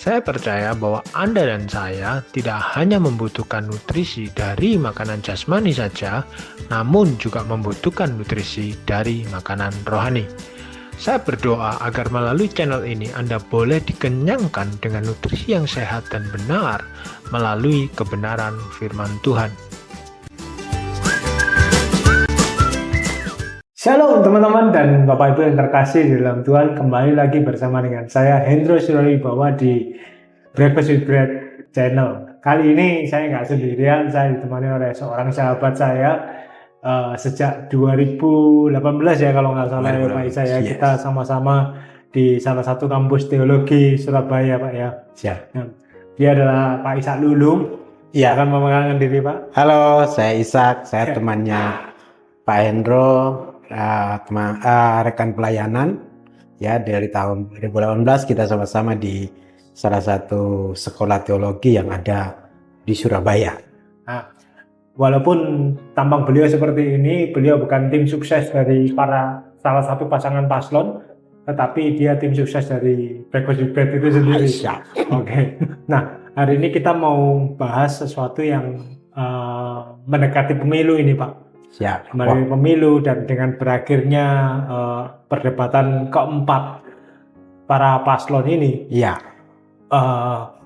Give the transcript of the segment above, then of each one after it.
Saya percaya bahwa Anda dan saya tidak hanya membutuhkan nutrisi dari makanan jasmani saja, namun juga membutuhkan nutrisi dari makanan rohani. Saya berdoa agar melalui channel ini Anda boleh dikenyangkan dengan nutrisi yang sehat dan benar melalui kebenaran firman Tuhan. Shalom teman-teman dan Bapak Ibu yang terkasih di dalam Tuhan, kembali lagi bersama dengan saya Hendro Suryawibawa di Breakfast with Bread channel. Kali ini saya nggak sendirian, saya ditemani oleh seorang sahabat saya sejak 2018 ya kalau nggak salah ya Pak Isa ya. Yes. Kita sama-sama di salah satu kampus teologi Surabaya Pak ya. Siap. Nah, dia adalah Pak Ishak Lulung. Ya. Akan memperkenalkan diri Pak. Halo, saya Ishak, saya temannya Pak Hendro, rekan pelayanan ya. Dari tahun 2018 kita sama-sama di salah satu sekolah teologi yang ada di Surabaya. Nah, walaupun tampang beliau seperti ini, beliau bukan tim sukses dari salah satu pasangan paslon, tetapi dia tim sukses dari Breakfast with Bread itu sendiri. Oke. Nah, hari ini kita mau bahas sesuatu yang mendekati pemilu ini, Pak. Siap. Melalui pemilu dan dengan berakhirnya perdebatan keempat para paslon ini. Iya.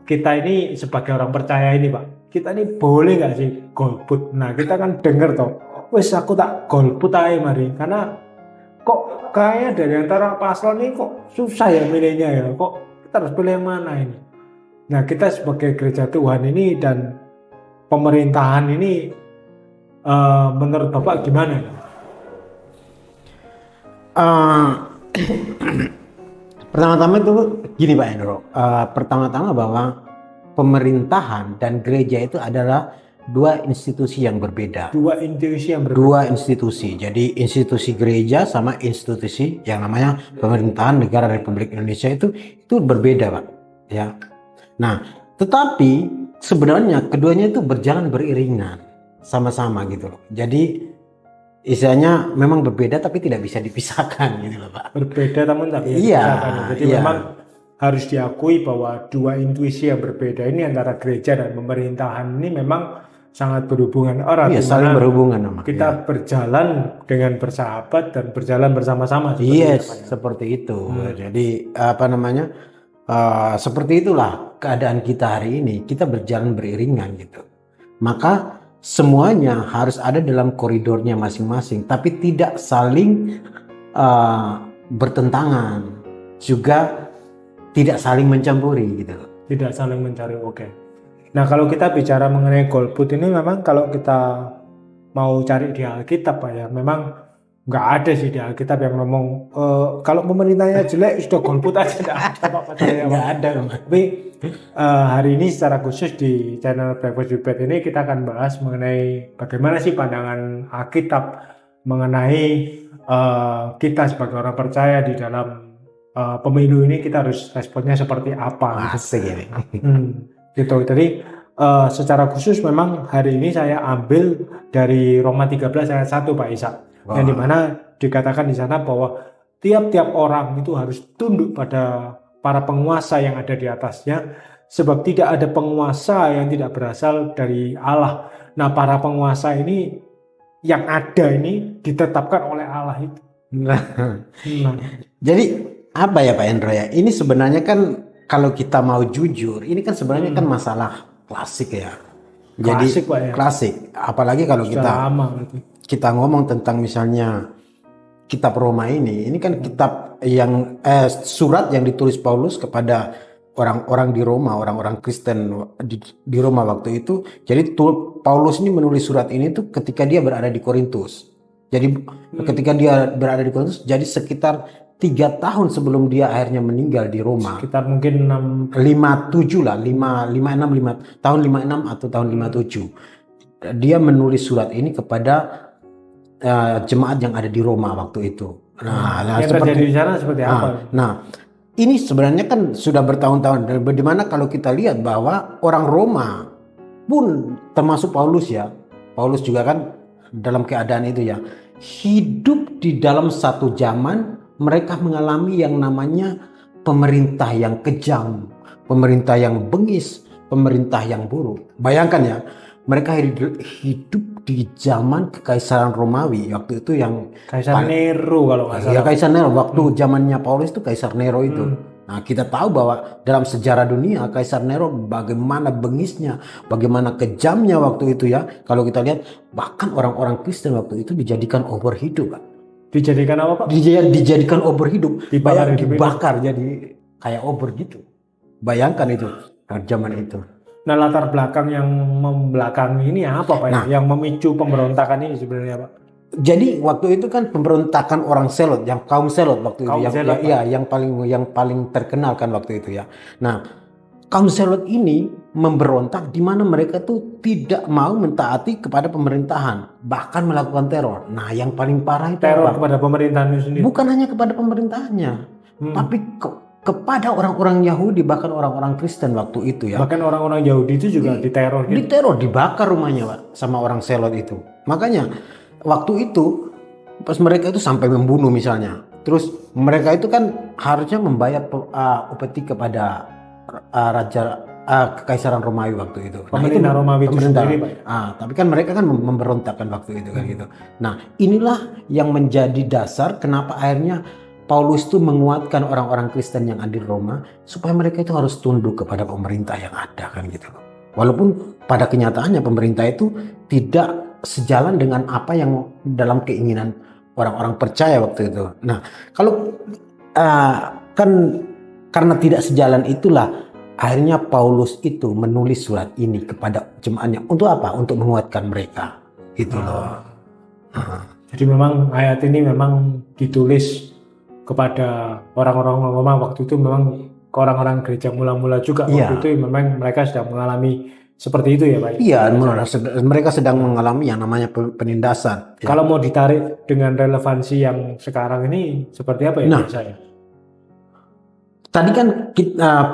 Kita ini sebagai orang percaya ini, Pak, kita ini boleh nggak sih golput? Nah, kita kan denger toh, wes aku tak golput aja mari, karena kok kayaknya dari antara paslon ini kok susah ya milihnya ya, kok kita harus pilih yang mana ini? Nah, kita sebagai gereja Tuhan ini dan pemerintahan ini, menurut Bapak gimana? Pertama-tama itu gini Pak Hendro, pertama-tama bahwa pemerintahan dan gereja itu adalah dua institusi yang berbeda. Dua institusi yang berbeda. Dua institusi. Jadi institusi gereja sama institusi yang namanya pemerintahan negara Republik Indonesia itu berbeda Pak. Ya. Nah, tetapi sebenarnya keduanya itu berjalan beriringan sama-sama gitu loh. Jadi istilahnya memang berbeda tapi tidak bisa dipisahkan gitu loh Pak. Berbeda namun tak bisa dipisahkan. Jadi memang harus diakui bahwa dua intuisi yang berbeda ini antara gereja dan pemerintahan ini memang sangat berhubungan erat. Iya, saling berhubungan. Kita berjalan dengan bersahabat dan berjalan bersama-sama. Yes, seperti itu. Jadi seperti itulah keadaan kita hari ini. Kita berjalan beriringan gitu. Maka semuanya harus ada dalam koridornya masing-masing, tapi tidak saling bertentangan, juga tidak saling mencampuri gitu. Tidak saling mencari, oke. Nah, kalau kita bicara mengenai golput ini, memang kalau kita mau cari di Alkitab Pak ya, memang nggak ada sih di Alkitab yang ngomong kalau pemerintahnya jelek sudah golput aja, nggak ada Pak. Nggak ada. Tapi hari ini secara khusus di channel Breakfast with Bread ini kita akan bahas mengenai bagaimana sih pandangan Alkitab mengenai kita sebagai orang percaya di dalam pemilu ini, kita harus responnya seperti apa. Asik ini. Gitu. Jadi secara khusus memang hari ini saya ambil dari Roma 13 ayat 1 Pak Ishak. Yang dimana dikatakan di sana bahwa tiap-tiap orang itu harus tunduk pada para penguasa yang ada di atasnya, sebab tidak ada penguasa yang tidak berasal dari Allah. Nah, para penguasa ini yang ada ini ditetapkan oleh Allah itu. Jadi apa ya Pak Hendro ya? Ini sebenarnya kan kalau kita mau jujur, ini kan sebenarnya kan masalah klasik ya. Jadi klasik, Pak, ya? Klasik. Apalagi kalau kita ngomong tentang misalnya kitab Roma ini kan kitab yang surat yang ditulis Paulus kepada orang-orang di Roma, orang-orang Kristen di Roma waktu itu. Jadi Paulus ini menulis surat ini tuh ketika dia berada di Korintus. Jadi ketika dia berada di Korintus, jadi sekitar 3 tahun sebelum dia akhirnya meninggal di Roma. Sekitar mungkin 57 lah, 56 tahun 56 atau tahun 57. Dia menulis surat ini kepada jemaat yang ada di Roma waktu itu. Nah, yang terjadi di sana seperti apa? Nah, ini sebenarnya kan sudah bertahun-tahun. Dan bagaimana kalau kita lihat bahwa orang Roma pun termasuk Paulus ya. Paulus juga kan dalam keadaan itu ya. Hidup di dalam satu zaman mereka mengalami yang namanya pemerintah yang kejam, pemerintah yang bengis, pemerintah yang buruk. Bayangkan ya, mereka hidup di zaman Kekaisaran Romawi waktu itu yang Kaisar Nero kalau nggak salah. ya Kaisar Nero waktu zamannya Paulus itu Kaisar Nero itu. Nah, kita tahu bahwa dalam sejarah dunia Kaisar Nero bagaimana bengisnya, bagaimana kejamnya waktu itu ya. Kalau kita lihat bahkan orang-orang Kristen waktu itu dijadikan obor hidup, Pak. Dijadikan apa, Pak? Dijadikan obor hidup, dibakar hidup. jadi kayak obor gitu. Bayangkan itu zaman itu. Nah, latar belakang yang membelakangi ini apa, Pak? Nah, yang memicu pemberontakan ini sebenarnya, Pak? Jadi waktu itu kan pemberontakan orang Selot, yang kaum Selot waktu Kaum itu, Selot, yang paling terkenal kan waktu itu ya. Nah, kaum Selot ini memberontak di mana mereka tuh tidak mau mentaati kepada pemerintahan, bahkan melakukan teror. Nah, yang paling parah itu Teror apa? kepada pemerintahan itu sendiri. Bukan hanya kepada pemerintahannya, tapi kepada orang-orang Yahudi, bahkan orang-orang Kristen waktu itu ya. Bahkan orang-orang Yahudi itu juga diteror gitu. Diteror, dibakar rumahnya, Pak, sama orang Selot itu. Makanya waktu itu pas mereka itu sampai membunuh misalnya. Terus mereka itu kan harusnya membayar upeti kepada raja Kekaisaran Romawi waktu itu. Pemerintah Romawi itu sendiri, Pak. Tapi kan mereka kan memberontakkan waktu itu kan gitu. Nah, inilah yang menjadi dasar kenapa akhirnya Paulus itu menguatkan orang-orang Kristen yang ada di Roma supaya mereka itu harus tunduk kepada pemerintah yang ada kan gitu. Walaupun pada kenyataannya pemerintah itu tidak sejalan dengan apa yang dalam keinginan orang-orang percaya waktu itu. Nah, kalau kan karena tidak sejalan itulah akhirnya Paulus itu menulis surat ini kepada jemaatnya. Untuk apa? Untuk menguatkan mereka. Gitu loh. Jadi memang ayat ini memang ditulis kepada orang-orang Roma waktu itu, memang ke orang-orang gereja mula-mula juga waktu itu memang mereka sedang mengalami seperti itu ya, Pak? Iya, mereka sedang mengalami yang namanya penindasan. Kalau mau ditarik dengan relevansi yang sekarang ini seperti apa ya, saya? Tadi kan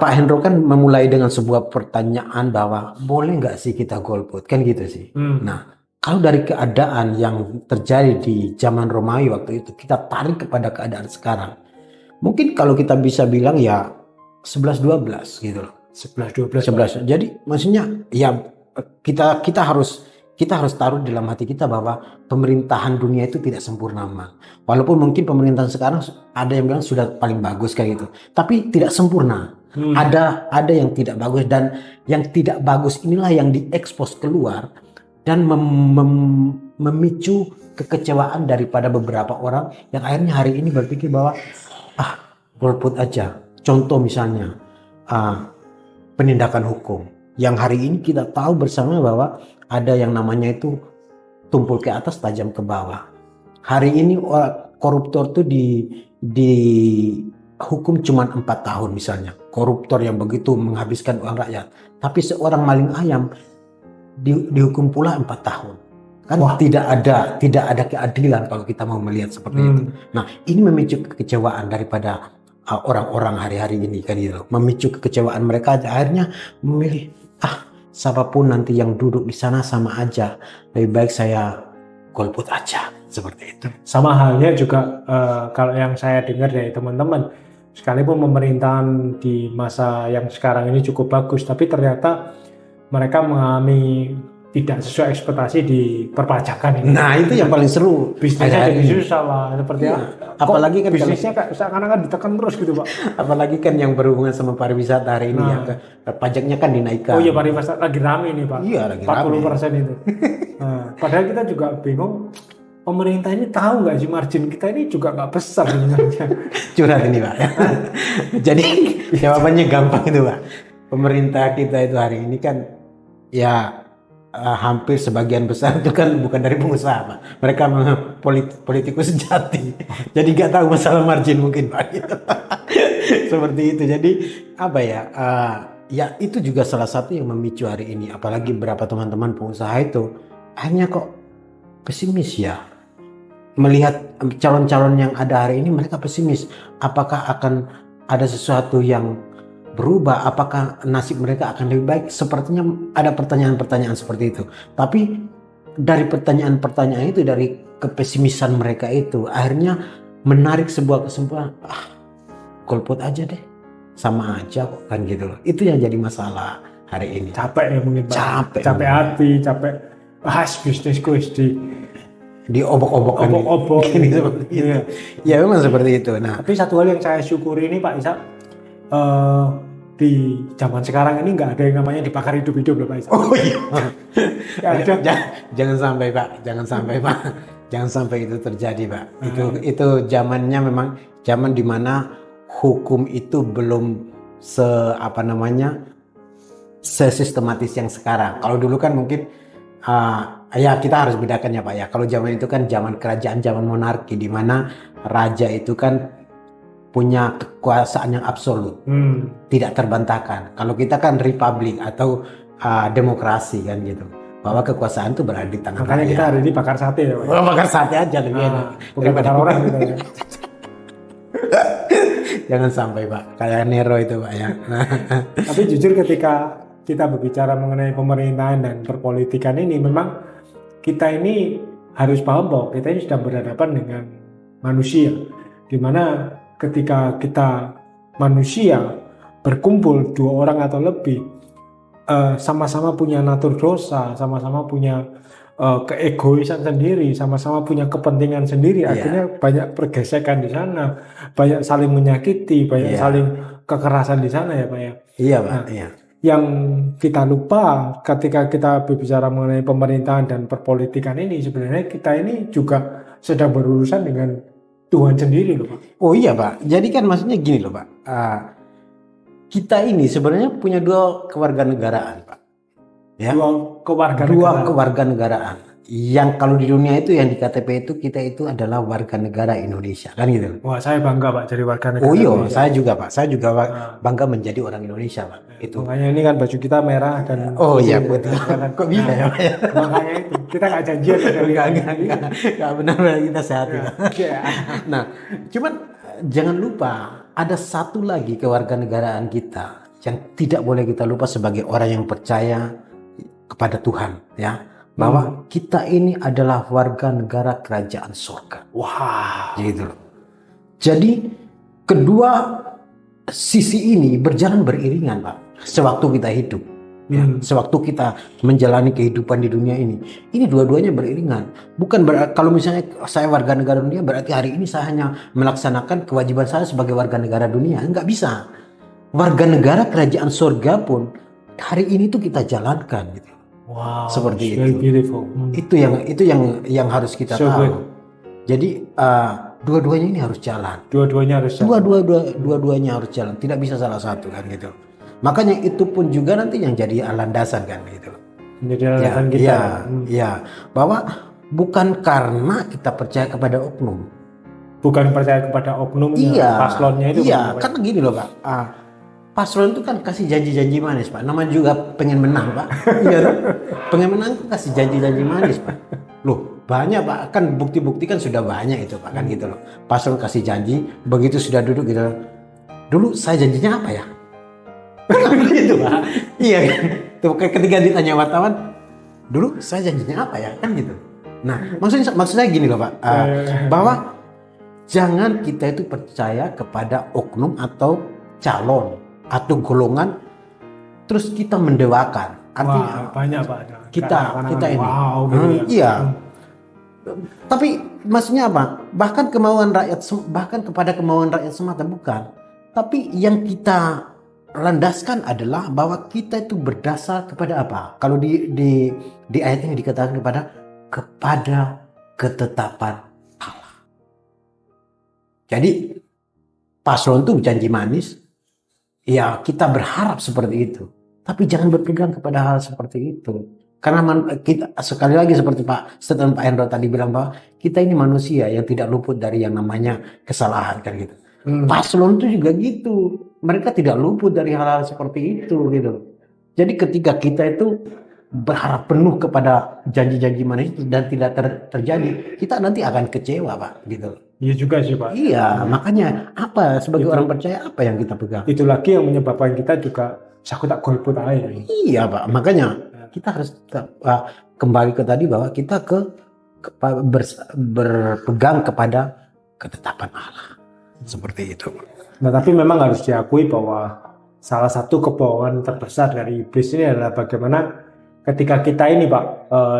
Pak Hendro kan memulai dengan sebuah pertanyaan bahwa boleh nggak sih kita golput, kan gitu sih. Nah, kalau dari keadaan yang terjadi di zaman Romawi waktu itu, kita tarik kepada keadaan sekarang. Mungkin kalau kita bisa bilang ya 11-12 gitu loh. 11. Jadi maksudnya ya kita harus taruh dalam hati kita bahwa pemerintahan dunia itu tidak sempurna. Walaupun mungkin pemerintahan sekarang ada yang bilang sudah paling bagus kayak gitu, tapi tidak sempurna. Ada yang tidak bagus, dan yang tidak bagus inilah yang diekspos keluar dan memicu kekecewaan daripada beberapa orang yang akhirnya hari ini berpikir bahwa golput aja. Contoh misalnya penindakan hukum yang hari ini kita tahu bersama bahwa ada yang namanya itu tumpul ke atas tajam ke bawah. Hari ini koruptor tuh dihukum cuma 4 tahun misalnya. Koruptor yang begitu menghabiskan uang rakyat. Tapi seorang maling ayam dihukum pula 4 tahun. Kan tidak ada keadilan kalau kita mau melihat seperti itu. Nah, ini memicu kekecewaan daripada orang-orang hari-hari ini kan gitu. Memicu kekecewaan mereka akhirnya memilih siapapun nanti yang duduk di sana sama aja. Lebih baik saya golput aja, seperti itu. Sama halnya juga kalau yang saya dengar dari teman-teman, sekalipun pemerintahan di masa yang sekarang ini cukup bagus, tapi ternyata mereka mengalami tidak sesuai ekspektasi di perpajakan ini. Nah, itu yang paling seru. Bisnisnya jadi susah, Pak. Seperti apalagi kan bisnisnya seakan-akan ditekan terus gitu, Pak. Apalagi kan yang berhubungan sama pariwisata hari ini pajaknya kan dinaikkan. Oh iya, pariwisata lagi rame nih, Pak. Iya, lagi 40% itu. Padahal kita juga bingung, pemerintah ini tahu nggak sih margin kita ini juga nggak besar sebenarnya. Curhat ini, Pak. Jadi jawabannya gampang itu, Pak. Pemerintah kita itu hari ini kan ya hampir sebagian besar itu kan bukan dari pengusaha, Pak. Mereka politikus sejati. Jadi nggak tahu masalah margin mungkin, Pak. Seperti itu. Jadi apa ya? Ya itu juga salah satu yang memicu hari ini. Apalagi beberapa teman-teman pengusaha itu hanya kok pesimis ya. Melihat calon-calon yang ada hari ini, mereka pesimis. Apakah akan ada sesuatu yang berubah, apakah nasib mereka akan lebih baik? Sepertinya ada pertanyaan-pertanyaan seperti itu. Tapi dari pertanyaan-pertanyaan itu, dari kepesimisan mereka itu, akhirnya menarik sebuah kesimpulan, golput aja deh. sama aja kok kan gitu loh. Itu yang jadi masalah hari ini. Capek ya mungkin Pak. Capek Hati, capek bahas bisnisku di obok-obok gini seperti itu. Iya. Ya memang seperti itu. Nah, Tapi satu hal yang saya syukuri ini Pak Ishak, di zaman sekarang ini nggak ada yang namanya dibakar hidup-hidup loh Pak Ishak. oh iya. Nggak ada. Jangan sampai Pak. Jangan sampai itu terjadi Pak. Itu zamannya memang zaman dimana hukum itu belum sesistematis yang sekarang. Kalau dulu kan mungkin ya kita harus bedakan ya Pak ya. Kalau zaman itu kan zaman kerajaan, zaman monarki, di mana raja itu kan punya kekuasaan yang absolut, tidak terbantahkan. Kalau kita kan republik atau demokrasi kan gitu, bahwa kekuasaan itu berada di tangan Makanya rakyat. kita hari ini bakar sate ya Pak. Bakar sate aja lebih enak. Bukan bakar orang gitu ya. Jangan sampai Pak, kayak Nero itu Pak ya. Tapi jujur ketika kita berbicara mengenai pemerintahan dan perpolitikan ini, memang kita ini harus paham bahwa kita ini sedang berhadapan dengan manusia, di mana ketika kita manusia berkumpul 2 orang atau lebih, sama-sama punya natur dosa, sama-sama punya keegoisan sendiri, sama-sama punya kepentingan sendiri, akhirnya banyak pergesekan di sana, banyak saling menyakiti, banyak saling kekerasan di sana ya Pak ya. Iya Pak. Nah, yang kita lupa ketika kita berbicara mengenai pemerintahan dan perpolitikan ini, sebenarnya kita ini juga sedang berurusan dengan Tuhan sendiri loh Pak. Oh iya Pak, jadi kan maksudnya gini loh Pak, kita ini sebenarnya punya 2 kewarganegaraan Pak. Ya. 2 kewarganegaraan. Yang kalau di dunia itu yang di KTP itu kita itu adalah warga negara Indonesia kan gitu. Wah, saya bangga Pak jadi warga negara. Oh iya, Indonesia. saya juga Pak. Saya juga bangga menjadi orang Indonesia Pak. Itu. Makanya ini kan baju kita merah dan oh iya betul. Kok bisa ya Pak ya? Makanya itu kita nggak janjian Enggak benar kita sehat ya. Nah, cuman jangan lupa ada satu lagi kewarganegaraan kita yang tidak boleh kita lupa sebagai orang yang percaya kepada Tuhan ya, bahwa kita ini adalah warga negara kerajaan surga. Wah, gitu loh. Jadi kedua sisi ini berjalan beriringan Pak sewaktu kita hidup. Ya, sewaktu kita menjalani kehidupan di dunia ini dua-duanya beriringan. Bukan kalau misalnya saya warga negara dunia berarti hari ini saya hanya melaksanakan kewajiban saya sebagai warga negara dunia. Enggak bisa. Warga negara kerajaan surga pun hari ini tuh kita jalankan gitu. Wow, seperti very itu. Beautiful. Itu yang harus kita tahu. Good. Jadi dua-duanya ini harus jalan. Dua-duanya harus jalan. Dua-duanya harus jalan. Tidak bisa salah satu kan gitu. Makanya itu pun juga nanti yang jadi landasan kan gitu. Menjadi landasan kita. Iya, bahwa bukan karena kita percaya kepada oknum. Bukan percaya kepada oknumnya, paslonnya itu. Iya, kan gini loh Pak. Paslon itu kan kasih janji-janji manis Pak. Namanya juga pengen menang Pak. Iya kan? Pengen menang tuh kasih janji-janji manis Pak. Loh banyak Pak. Kan bukti-bukti kan sudah banyak itu Pak kan gitu loh. Paslon kasih janji, begitu sudah duduk gitu. Dulu saya janjinya apa ya? Gitu Pak. Iya kan. Tuh ketika ditanya wartawan, dulu saya janjinya apa ya? Kan gitu. Nah maksud saya gini loh Pak. Bahwa jangan kita itu percaya kepada oknum atau calon atau golongan terus kita mendewakan. Artinya banyak Pak. Kita ini. Wow, iya. Tapi maksudnya apa? Bahkan kepada kemauan rakyat semata bukan. Tapi yang kita landaskan adalah bahwa kita itu berdasar kepada apa? Kalau di ayat ini dikatakan kepada ketetapan Allah. Jadi paslon itu janji manis. Ya kita berharap seperti itu. Tapi jangan berpegang kepada hal seperti itu. Karena kita sekali lagi seperti Pak Hendro tadi bilang bahwa kita ini manusia yang tidak luput dari yang namanya kesalahan kan gitu. Paslon itu juga gitu. Mereka tidak luput dari hal-hal seperti itu gitu. Jadi ketika kita itu berharap penuh kepada janji-janji manis dan tidak terjadi, kita nanti akan kecewa Pak gitu. Iya juga sih Pak. Iya, makanya apa sebagai orang percaya apa yang kita pegang? Itu lagi yang menyebabkan kita juga saku tak golput aja. Iya Pak, makanya kita harus kembali ke tadi bahwa kita berpegang kepada ketetapan Allah. seperti itu. Nah, tapi memang harus diakui bahwa salah satu kebohongan terbesar dari iblis ini adalah bagaimana ketika kita ini Pak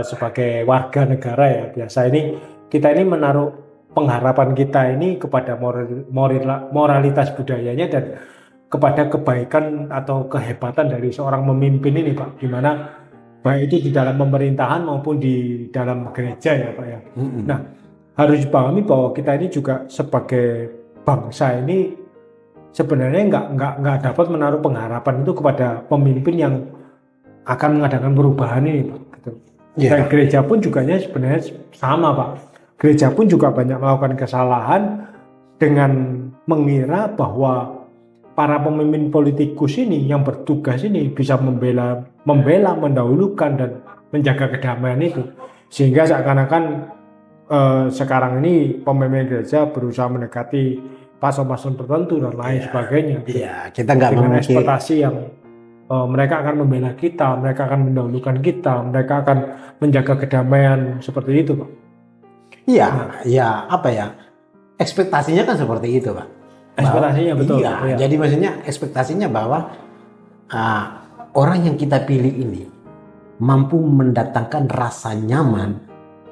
sebagai warga negara ya biasa ini kita ini menaruh pengharapan kita ini kepada moralitas budayanya dan kepada kebaikan atau kehebatan dari seorang pemimpin ini Pak, di mana baik itu di dalam pemerintahan maupun di dalam gereja ya Pak ya. Nah, harus dipahami bahwa kita ini juga sebagai bangsa ini sebenarnya nggak dapat menaruh pengharapan itu kepada pemimpin yang akan mengadakan perubahan ini Pak. Gitu. Dan gereja pun juga sebenarnya sama Pak. Gereja pun juga banyak melakukan kesalahan dengan mengira bahwa para pemimpin politikus ini yang bertugas ini bisa membela, mendahulukan dan menjaga kedamaian itu, sehingga seakan-akan sekarang ini pemimpin gereja berusaha mendekati paslon-paslon tertentu dan lain sebagainya. Iya, kita nggak dengan memiliki ekspektasi yang mereka akan membela kita, mereka akan mendahulukan kita, mereka akan menjaga kedamaian seperti itu, Pak. Iya, ya apa ya? Ekspektasinya kan seperti itu, Pak. Ekspektasinya betul. Iya, iya. jadi maksudnya ekspektasinya bahwa orang yang kita pilih ini mampu mendatangkan rasa nyaman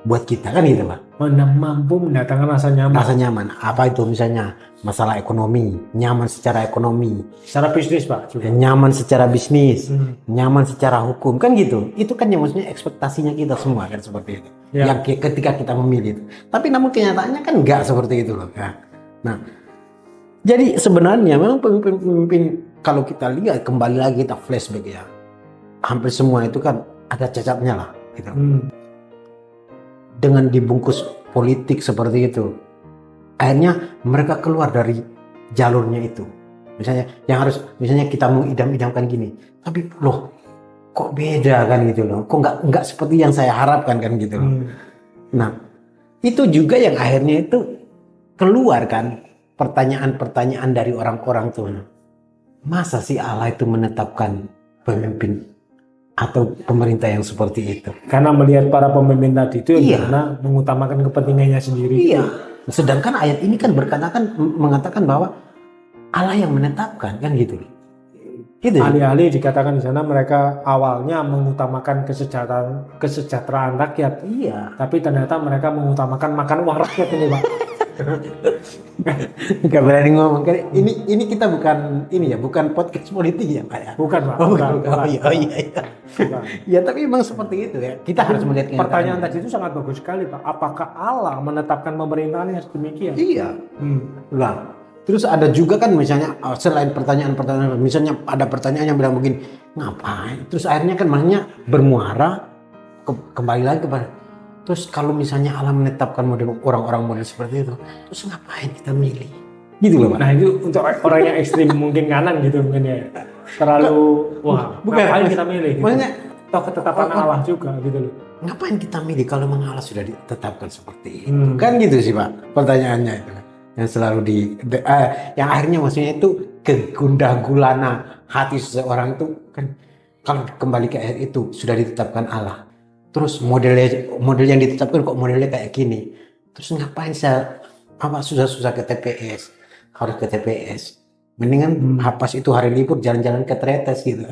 buat kita kan gitu Pak. Mampu mendatangkan rasa nyaman. Rasa nyaman. Apa itu misalnya masalah ekonomi, nyaman secara ekonomi. Secara bisnis Pak juga. Nyaman secara bisnis, nyaman secara hukum kan gitu. Itu kan yang maksudnya ekspektasinya kita semua kan seperti itu. Ya. Yang ketika kita memilih itu. Tapi namun kenyataannya kan enggak seperti itu loh. Nah, jadi sebenarnya memang pemimpin kalau kita lihat kembali lagi kita flashback ya, hampir semua itu kan ada cacatnya lah gitu. Dengan dibungkus politik seperti itu, akhirnya mereka keluar dari jalurnya itu. Misalnya yang harus, misalnya kita mengidam-idamkan gini, tapi loh kok beda kan gitu loh, kok nggak seperti yang saya harapkan kan gitu loh. Nah itu juga yang akhirnya itu keluar kan pertanyaan-pertanyaan dari orang-orang tuh, masa sih Allah itu menetapkan pemimpin atau pemerintah yang seperti itu? Karena melihat para pemimpin tadi itu yang karena mengutamakan kepentingannya sendiri. Iya. Sedangkan ayat ini kan mengatakan bahwa Allah yang menetapkan kan gitu. Gitu. Alih-alih dikatakan di sana mereka awalnya mengutamakan kesejahteraan rakyat. Iya. Tapi ternyata mereka mengutamakan makan uang rakyat ini Pak. Gak berani ngomong. Ini kita bukan podcast politik ya Pak ya. Bukan Pak. Bukan. Iya. Ya tapi memang seperti itu ya. Kita harus melihat pertanyaan tadi itu sangat bagus sekali Pak. Apakah Allah menetapkan pemerintahan yang sedemikian? Iya. Lah. Terus ada juga kan misalnya selain pertanyaan-pertanyaan, misalnya ada pertanyaan yang bilang begini, ngapain? Terus akhirnya kan maksudnya bermuara kembali lagi kepada, terus kalau misalnya Allah menetapkan model orang-orang model seperti itu, terus ngapain kita milih? Gitu loh Pak. Nah itu untuk orang yang ekstrim mungkin kanan gitu mungkin ya. Terlalu ngapain kita milih? Gitu. Maksudnya toh ketetapan Allah juga gitu loh. Ngapain kita milih kalau memang Allah sudah ditetapkan seperti itu? Kan gitu sih Pak pertanyaannya itu. Yang selalu yang akhirnya maksudnya itu kegundah gulana hati seseorang itu kan, kalau kembali ke ayat itu sudah ditetapkan Allah, terus model yang ditetapkan kok modelnya kayak gini, terus ngapain saya susah-susah ke TPS, harus ke TPS, mendingan hapas itu hari libur jalan-jalan ke Tretes gitu.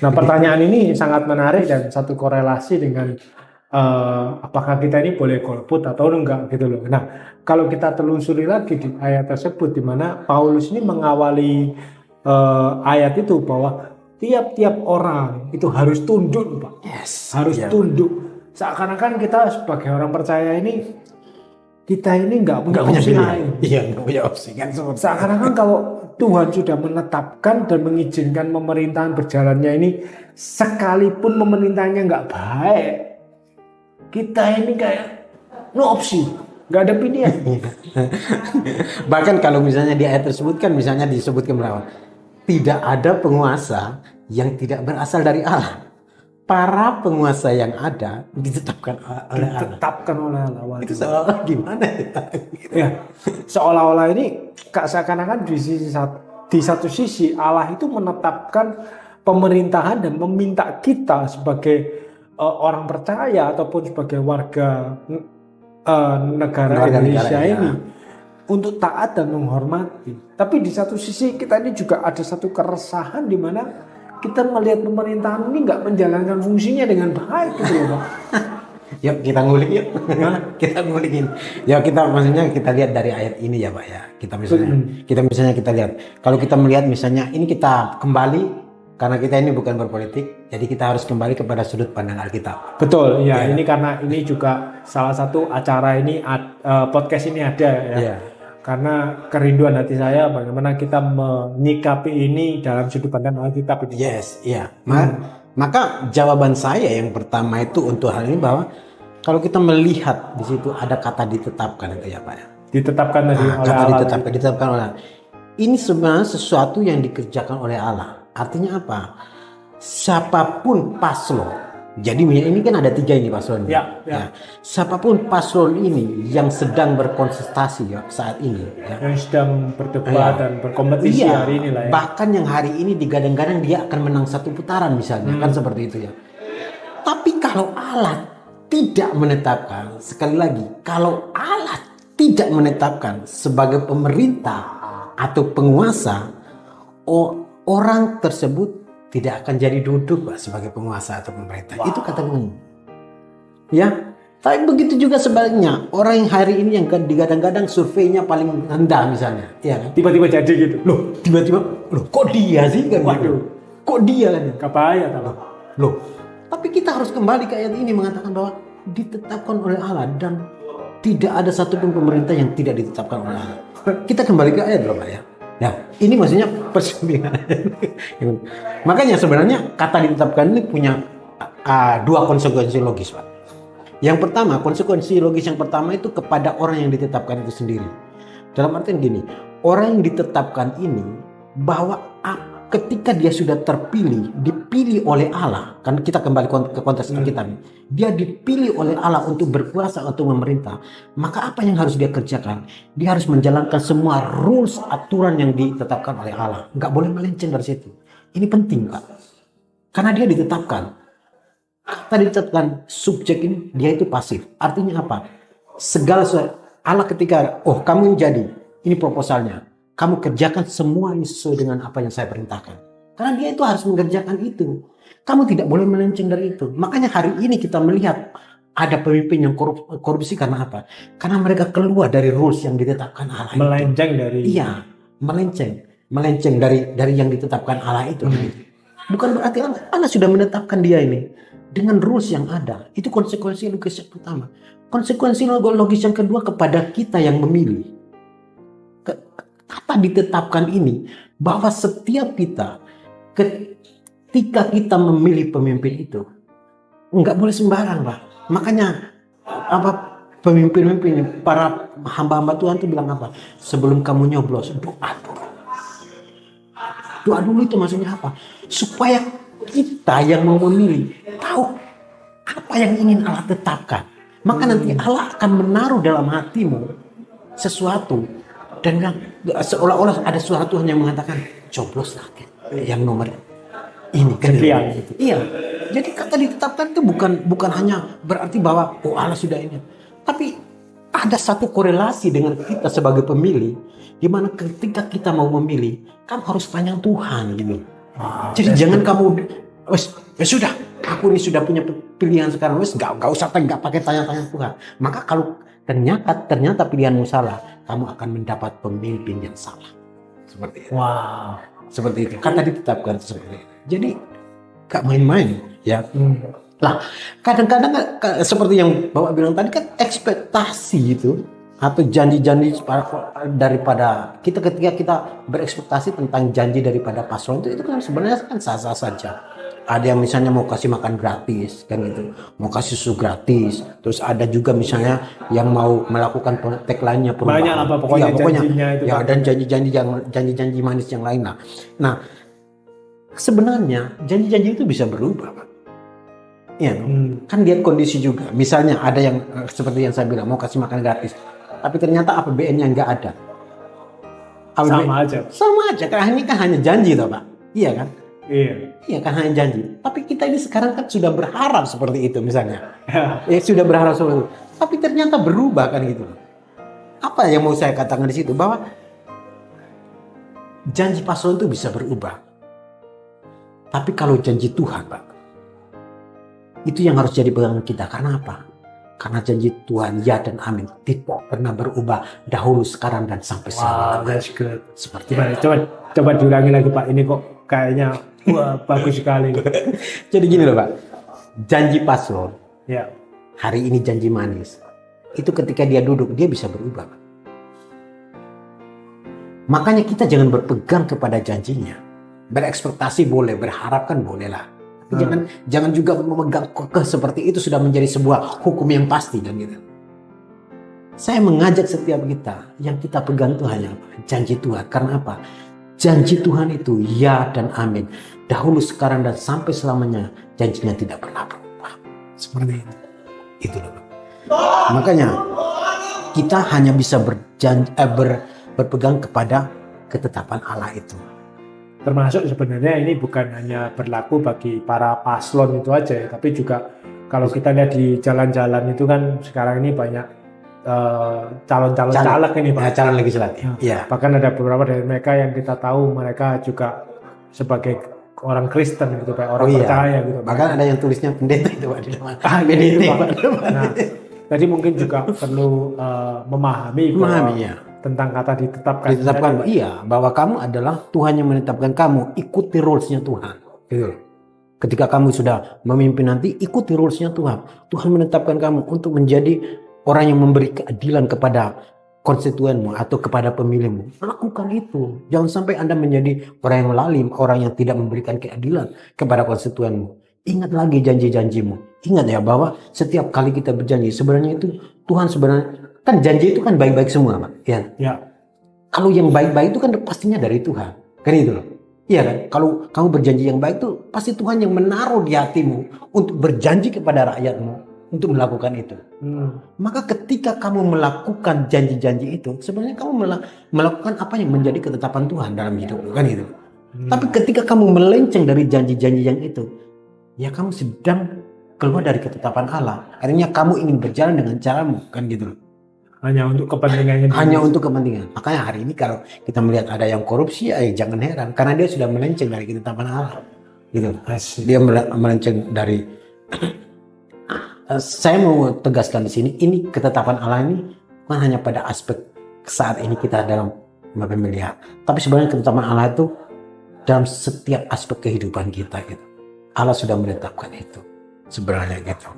Nah pertanyaan ini sangat menarik dan satu korelasi dengan apakah kita ini boleh golput atau enggak gitu loh. Nah kalau kita telusuri lagi di ayat tersebut di mana Paulus ini mengawali ayat itu bahwa tiap-tiap orang itu harus tunduk Pak. Harus tunduk. Seakan-akan kita sebagai orang percaya ini kita ini nggak punya opsi lain. Iya nggak punya opsi kan. Seakan-akan kalau Tuhan sudah menetapkan dan mengizinkan pemerintahan berjalannya ini, sekalipun pemerintahnya nggak baik, kita ini kayak no opsi, nggak ada pilihan. Bahkan kalau misalnya di ayat tersebut kan misalnya disebutkan bahwa tidak ada penguasa yang tidak berasal dari Allah. Para penguasa yang ada ditetapkan oleh Allah. Itu seolah gimana ya? Seolah-olah ini seakan-akan di satu sisi Allah itu menetapkan pemerintahan dan meminta kita sebagai orang percaya ataupun sebagai warga negara Indonesia ini untuk taat dan menghormati. Tapi di satu sisi kita ini juga ada satu keresahan di mana kita melihat pemerintahan ini nggak menjalankan fungsinya dengan baik gitu loh, Pak. Yuk kita ngulik yuk. Kita ngulikin. Ya kita maksudnya kita lihat dari ayat ini ya Pak ya. Kita misalnya kita lihat. Kalau kita melihat misalnya ini kita kembali karena kita ini bukan berpolitik, jadi kita harus kembali kepada sudut pandang Alkitab. Betul, ya. Ini karena ini juga salah satu acara ini podcast ini ada ya. Ya. Karena kerinduan hati saya bagaimana kita menyikapi ini dalam sudut pandang Alkitab ini. Yes, iya. Maka jawaban saya yang pertama itu untuk hal ini bahwa kalau kita melihat di situ ada kata ditetapkan itu ya Pak ya. Ditetapkan tadi oleh Kata Allah. ditetapkan oleh Allah. Ini sebenarnya sesuatu yang dikerjakan oleh Allah. Artinya apa? Siapapun paslon. Jadi ini kan ada 3 ini paslon. Ya. Siapapun paslon ini yang sedang berkontestasi ya saat ini. Ya. Yang sedang berdebat dan berkompetisi hari ini lah ya. Bahkan yang hari ini digadang-gadang dia akan menang 1 putaran misalnya. Kan seperti itu ya. Tapi kalau Allah tidak menetapkan, sekali lagi, kalau Allah tidak menetapkan sebagai pemerintah atau penguasa, orang tersebut tidak akan jadi duduk Pak, sebagai penguasa atau pemerintah. Itu kata Bung. Ya, tapi begitu juga sebaliknya. Orang yang hari ini yang digadang-gadang surveinya paling rendah misalnya, ya kan? Tiba-tiba jadi gitu. Loh, tiba-tiba, kok dia sih kan? Waduh. Kok dia kan? Kabaya tahu. Loh, tapi kita harus kembali ke ayat ini mengatakan bahwa ditetapkan oleh Allah dan tidak ada satupun pemerintah yang tidak ditetapkan oleh Allah. Kita kembali ke ayat loh Pak ya. Nah, ini maksudnya persembilan. Makanya sebenarnya kata ditetapkan ini punya 2 konsekuensi logis Pak. Yang pertama, konsekuensi logis yang pertama itu kepada orang yang ditetapkan itu sendiri. Dalam artian gini, orang yang ditetapkan ini bahwa ketika dia sudah terpilih, dipilih oleh Allah, kan kita kembali ke konteks kita, dia dipilih oleh Allah untuk berkuasa, untuk memerintah, maka apa yang harus dia kerjakan? Dia harus menjalankan semua rules, aturan yang ditetapkan oleh Allah. Nggak boleh melenceng dari situ. Ini penting Pak, karena dia ditetapkan. Kata ditetapkan, subjek ini, dia itu pasif. Artinya apa? Segala Allah ketika, kamu jadi, ini proposalnya. Kamu kerjakan semua ini sesuai dengan apa yang saya perintahkan. Karena dia itu harus mengerjakan itu. Kamu tidak boleh melenceng dari itu. Makanya hari ini kita melihat ada pemimpin yang korupsi karena apa? Karena mereka keluar dari rules yang ditetapkan Allah. Melenceng dari. Iya, melenceng dari yang ditetapkan Allah itu. Bukan berarti Allah sudah menetapkan dia ini dengan rules yang ada. Itu konsekuensi logis yang pertama. Konsekuensi logis yang kedua kepada kita yang memilih. Kata ditetapkan ini bahwa setiap kita ketika kita memilih pemimpin itu nggak boleh sembarang Pak. Makanya pemimpin para hamba-hamba Tuhan itu bilang apa? Sebelum kamu nyoblos, doa dulu. Doa dulu itu maksudnya apa? Supaya kita yang mau memilih tahu apa yang ingin Allah tetapkan. Maka nanti Allah akan menaruh dalam hatimu sesuatu. Dan seolah-olah ada suara Tuhan yang mengatakan cobloslah yang nomor ini kan gitu. Iya. Jadi kata ditetapkan itu bukan hanya berarti bahwa Allah sudah ini, tapi ada satu korelasi dengan kita sebagai pemilih, di mana ketika kita mau memilih, kamu harus tanya Tuhan gitu. Jadi jangan kamu sudah, aku ini sudah punya pilihan sekarang, nggak usah pakai tanya-tanya Tuhan. Maka kalau ternyata pilihanmu salah, kamu akan mendapat pemimpin yang salah. Seperti itu. Wow. Seperti itu. Kata ditetapkan seperti itu. Jadi gak main-main ya. Lah, kadang-kadang seperti yang Bapak bilang tadi kan ekspektasi itu atau janji-janji daripada kita ketika kita berekspektasi tentang janji daripada paslon itu kan sebenarnya kan sah-sah saja. Ada yang misalnya mau kasih makan gratis kan gitu, mau kasih susu gratis, terus ada juga misalnya yang mau melakukan tagline-nya perubahan. Banyak apa pokoknya janjinya itu. Ya, dan janji-janji manis yang lain lah. Nah, sebenarnya janji-janji itu bisa berubah, Pak. Iya, kan lihat kondisi juga. Misalnya ada yang seperti yang saya bilang mau kasih makan gratis, tapi ternyata APBN-nya nggak ada. Sama aja, karena ini kan hanya janji toh Pak. Iya kan? Iya kan hanya janji. Tapi kita ini sekarang kan sudah berharap seperti itu misalnya. Ya sudah berharap seperti itu. Tapi ternyata berubah kan gitu. apa yang mau saya katakan di situ? Bahwa janji paslon itu bisa berubah. Tapi kalau janji Tuhan, Pak, itu yang harus jadi pegangan kita. Karena apa? Karena janji Tuhan ya dan amin tidak pernah berubah dahulu, sekarang, dan sampai Wow, selamanya. that's good. Seperti Gimana? Coba diulangi lagi Pak. Ini kok kayaknya wah, bagus sekali. Jadi gini loh Pak, janji paslon, Ya. hari ini janji manis, itu ketika dia duduk, dia bisa berubah, Pak. Makanya kita jangan berpegang kepada janjinya. Berekspektasi boleh, berharapkan boleh lah. Tapi jangan juga memegang kekeh seperti itu sudah menjadi sebuah hukum yang pasti kan gitu. Saya mengajak setiap kita, yang kita pegang itu hanya apa? Janji Tuhan. Karena apa? Janji Tuhan itu ya dan amin. Dahulu, sekarang, dan sampai selamanya. Janjinya tidak pernah berubah. Seperti itu. Itu loh. Makanya kita hanya bisa berpegang kepada ketetapan Allah itu. Termasuk sebenarnya ini bukan hanya berlaku bagi para paslon itu aja ya, tapi juga kalau kita lihat di jalan-jalan itu kan sekarang ini banyak calon-calon caleg ini Pak. Calon legislatif. Ya. Bahkan ada beberapa dari mereka yang kita tahu mereka juga sebagai orang Kristen gitu Pak, orang percaya gitu. Bahkan ada yang tulisnya pendeta itu Pak di depan. Nah, jadi mungkin juga perlu memahami ya. tentang kata ditetapkan. Iya, bahwa kamu adalah Tuhan yang menetapkan kamu, ikuti rules-nya Tuhan. Gitu. Ketika kamu sudah memimpin nanti, ikuti rules-nya Tuhan. Tuhan menetapkan kamu untuk menjadi orang yang memberi keadilan kepada konstituenmu atau kepada pemilihmu. Lakukan itu. Jangan sampai Anda menjadi orang yang lalim, orang yang tidak memberikan keadilan kepada konstituenmu. Ingat lagi janji-janjimu. Ingat ya bahwa setiap kali kita berjanji, sebenarnya itu Tuhan sebenarnya kan janji itu kan baik-baik semua, Pak. Ya. Kalau yang baik-baik itu kan pastinya dari Tuhan. Kan itu loh. Iya kan? Kalau kamu berjanji yang baik itu pasti Tuhan yang menaruh di hatimu untuk berjanji kepada rakyatmu untuk melakukan itu. Maka ketika kamu melakukan janji-janji itu, sebenarnya kamu melakukan apa yang menjadi ketetapan Tuhan dalam hidupmu, kan itu. Tapi ketika kamu melenceng dari janji-janji yang itu, ya kamu sedang keluar dari ketetapan Allah. Artinya kamu ingin berjalan dengan caramu, kan gitu loh. Hanya untuk kepentingannya. Hanya untuk kepentingan. Makanya hari ini kalau kita melihat ada yang korupsi, jangan heran. Karena dia sudah melenceng dari ketetapan Allah. Gitu. Dia melenceng dari... Saya mau tegaskan di sini, ini ketetapan Allah ini bukan hanya pada aspek saat ini kita dalam pemilihan. Tapi sebenarnya ketetapan Allah itu dalam setiap aspek kehidupan kita. Gitu. Allah sudah menetapkan itu. Sebenarnya gitu.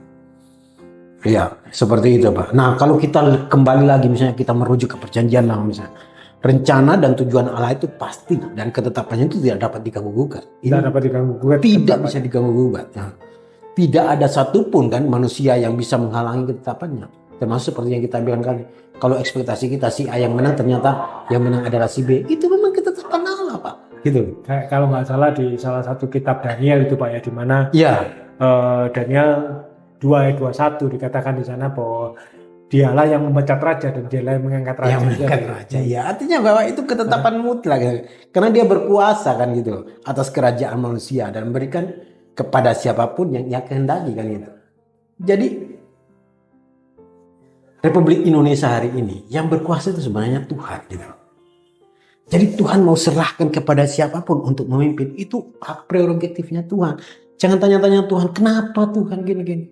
Iya, seperti itu Pak. Nah, kalau kita kembali lagi misalnya kita merujuk ke perjanjian lama misalnya, rencana dan tujuan Allah itu pasti dan ketetapannya itu tidak dapat diganggu-gugat. Tidak dapat diganggu-gugat. Tidak bisa diganggu-gugat. Nah, tidak ada satupun kan manusia yang bisa menghalangi ketetapannya. Termasuk seperti yang kita bilang kali, kalau ekspektasi kita si A yang menang, ternyata yang menang adalah si B. Itu memang ketetapan Allah Pak. Gitu. Kayak kalau nggak salah di salah satu kitab Daniel itu Pak ya, di mana Daniel 2 ayat 21 dikatakan di sana bahwa dialah yang memecat raja dan dialah yang mengangkat raja. Yang mengangkat raja. Ya, artinya bahwa itu ketetapan mutlak. Karena dia berkuasa kan gitu atas kerajaan manusia dan memberikan kepada siapapun yang ia kehendaki kan gitu. Jadi Republik Indonesia hari ini yang berkuasa itu sebenarnya Tuhan gitu. Jadi Tuhan mau serahkan kepada siapapun untuk memimpin, itu hak prerogatifnya Tuhan. Jangan tanya-tanya Tuhan, kenapa Tuhan gini-gini.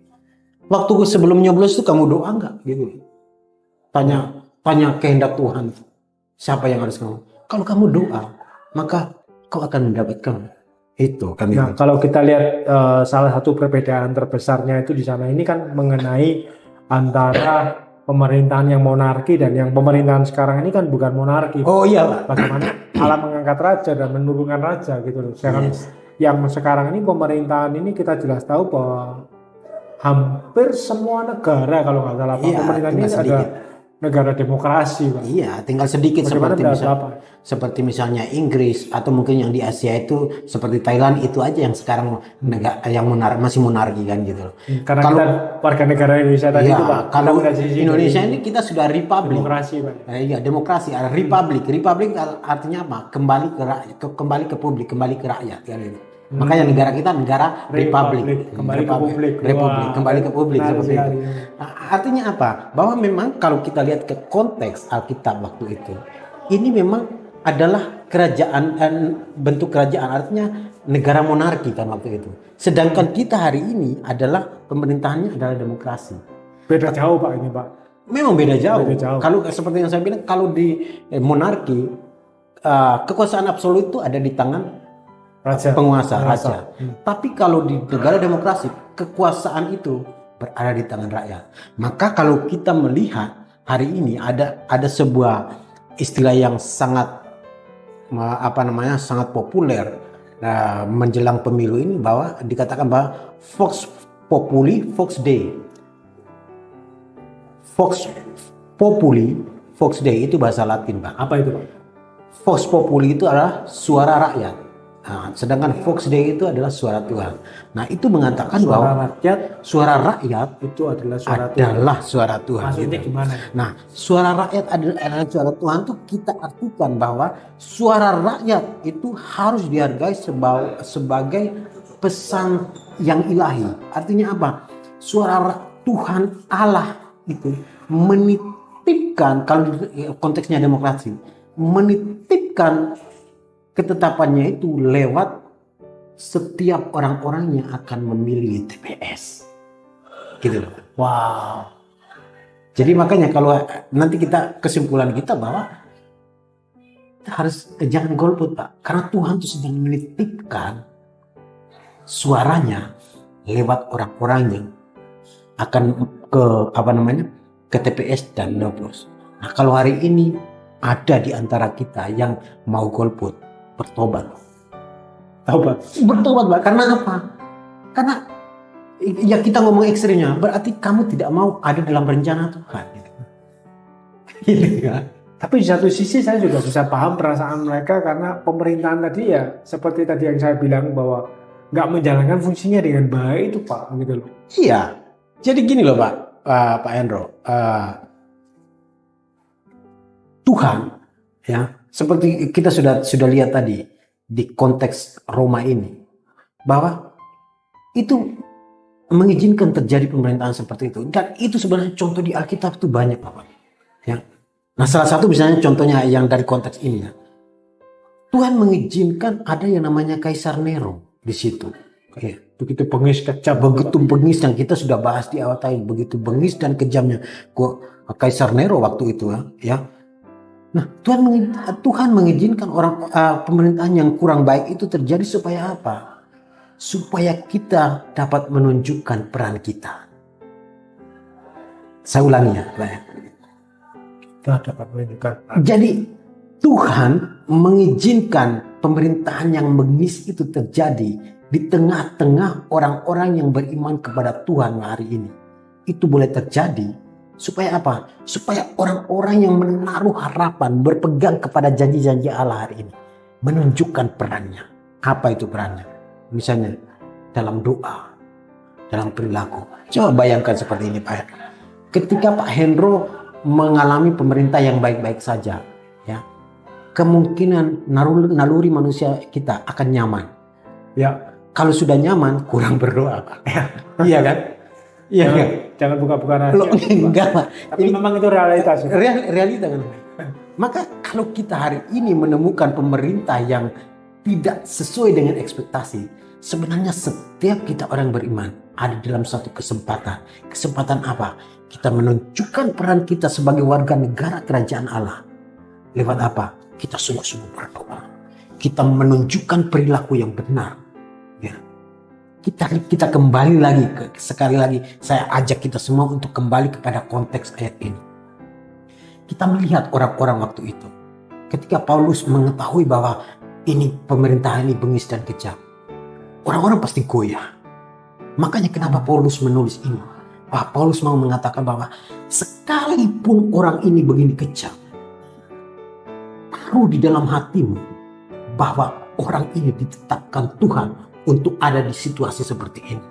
Waktu sebelum nyoblos itu kamu doa enggak gitu. Tanya kehendak Tuhan. Siapa yang harus kamu? Kalau kamu doa, maka kau akan mendapatkan itu kan. Nah, kalau kita lihat salah satu perbedaan terbesarnya itu di sana ini kan mengenai antara pemerintahan yang monarki dan yang pemerintahan sekarang ini kan bukan monarki. Oh iya Pak. Bagaimana Allah mengangkat raja dan menurunkan raja gitu loh. Yang sekarang ini pemerintahan ini kita jelas tahu bahwa hampir semua negara kalau nggak salah pemerintahan ini ada negara demokrasi Pak. Iya, tinggal sedikit seperti misalnya Inggris atau mungkin yang di Asia itu seperti Thailand, itu aja yang sekarang yang masih monarki kan gitu loh. Karena kalau kita warga negara Indonesia tadi itu Pak. Kalau Indonesia ini kita sudah republik. Demokrasi Pak. Iya, demokrasi, ada republik. Republik artinya apa? Kembali ke publik, kembali ke rakyat kan gitu. Makanya negara kita negara republik. Kembali ke publik. Republik, kembali ke publik Menarik seperti itu. sekali. Nah, artinya apa? Bahwa memang kalau kita lihat ke konteks Alkitab waktu itu, ini memang adalah kerajaan, bentuk kerajaan, artinya negara monarki kan waktu itu. Sedangkan kita hari ini adalah pemerintahannya adalah demokrasi. Beda jauh Pak ini Pak. Memang beda jauh. Beda jauh. Kalau seperti yang saya bilang, kalau di monarki kekuasaan absolut itu ada di tangan penguasa raja. Tapi kalau di negara demokrasi kekuasaan itu berada di tangan rakyat. Maka kalau kita melihat hari ini ada sebuah istilah yang sangat sangat populer menjelang pemilu ini, bahwa dikatakan bahwa Vox Populi Vox Dei. Vox Populi Vox Dei itu bahasa Latin, Pak. Apa itu Pak? Vox Populi itu adalah suara rakyat. Nah, sedangkan Vox Dei itu adalah suara Tuhan. Nah, itu mengatakan bahwa suara rakyat itu adalah suara Tuhan. Maksudnya gitu. gimana? Nah, suara rakyat adalah suara Tuhan, itu kita artikan bahwa suara rakyat itu harus dihargai sebagai pesan yang ilahi. Artinya apa? Suara Tuhan Allah itu menitipkan, kalau konteksnya demokrasi, menitipkan ketetapannya itu lewat setiap orang-orang yang akan memilih TPS. Gitu loh. Wow. Jadi makanya kalau nanti kesimpulan kita bahwa kita harus jangan golput Pak. Karena Tuhan itu sedang menitipkan suaranya lewat orang-orang yang akan ke TPS dan nyoblos. Nah kalau hari ini ada di antara kita yang mau golput, bertobat. Bertobat Pak. Karena apa? Karena ya kita ngomong ekstrimnya, berarti kamu tidak mau ada dalam rencana Tuhan. Gitu kan? Tapi di satu sisi saya juga bisa paham perasaan mereka, karena pemerintahan tadi ya seperti tadi yang saya bilang bahwa nggak menjalankan fungsinya dengan baik itu Pak, gitu loh. Iya. Jadi gini loh Pak Hendro. Tuhan ya, seperti kita sudah lihat tadi di konteks Roma ini, bahwa itu mengizinkan terjadi pemerintahan seperti itu, dan itu sebenarnya contoh di Alkitab itu banyak Bapak ya. Nah salah satu misalnya contohnya yang dari konteks ini ya, Tuhan mengizinkan ada yang namanya Kaisar Nero di situ ya. Begitu bengis kejam, begitu bengis, yang kita sudah bahas di awal tadi, begitu bengis dan kejamnya Kaisar Nero waktu itu ya. Nah, Tuhan mengizinkan pemerintahan yang kurang baik itu terjadi supaya apa? Supaya kita dapat menunjukkan peran kita. Saya ulangi ya, Pak. Kita dapat menunjukkan. Jadi Tuhan mengizinkan pemerintahan yang bengis itu terjadi di tengah-tengah orang-orang yang beriman kepada Tuhan hari ini. Itu boleh terjadi supaya apa? Supaya orang-orang yang menaruh harapan, berpegang kepada janji-janji Allah hari ini, menunjukkan perannya. Apa itu perannya? Misalnya dalam doa, dalam perilaku. Coba bayangkan seperti ini Pak Hendro. Ketika Pak Hendro mengalami pemerintah yang baik-baik saja, ya, kemungkinan naluri manusia kita akan nyaman. Ya. Kalau sudah nyaman, kurang berdoa Pak. Iya kan? Iya kan? Jangan buka-buka rahasia. Enggak Pak. Tapi memang itu realitas. Realita kan. Maka kalau kita hari ini menemukan pemerintah yang tidak sesuai dengan ekspektasi, sebenarnya setiap kita orang beriman ada dalam satu kesempatan. Kesempatan apa? Kita menunjukkan peran kita sebagai warga negara kerajaan Allah. Lewat apa? Kita sungguh-sungguh berdoa. Kita menunjukkan perilaku yang benar. Ya. Kita kembali lagi, sekali lagi saya ajak kita semua untuk kembali kepada konteks ayat ini. Kita melihat orang-orang waktu itu. Ketika Paulus mengetahui bahwa ini pemerintahan ini bengis dan kejam, orang-orang pasti goyah. Makanya kenapa Paulus menulis ini? Pak Paulus mau mengatakan bahwa sekalipun orang ini begini kejam, taruh di dalam hatimu bahwa orang ini ditetapkan Tuhan untuk ada di situasi seperti ini.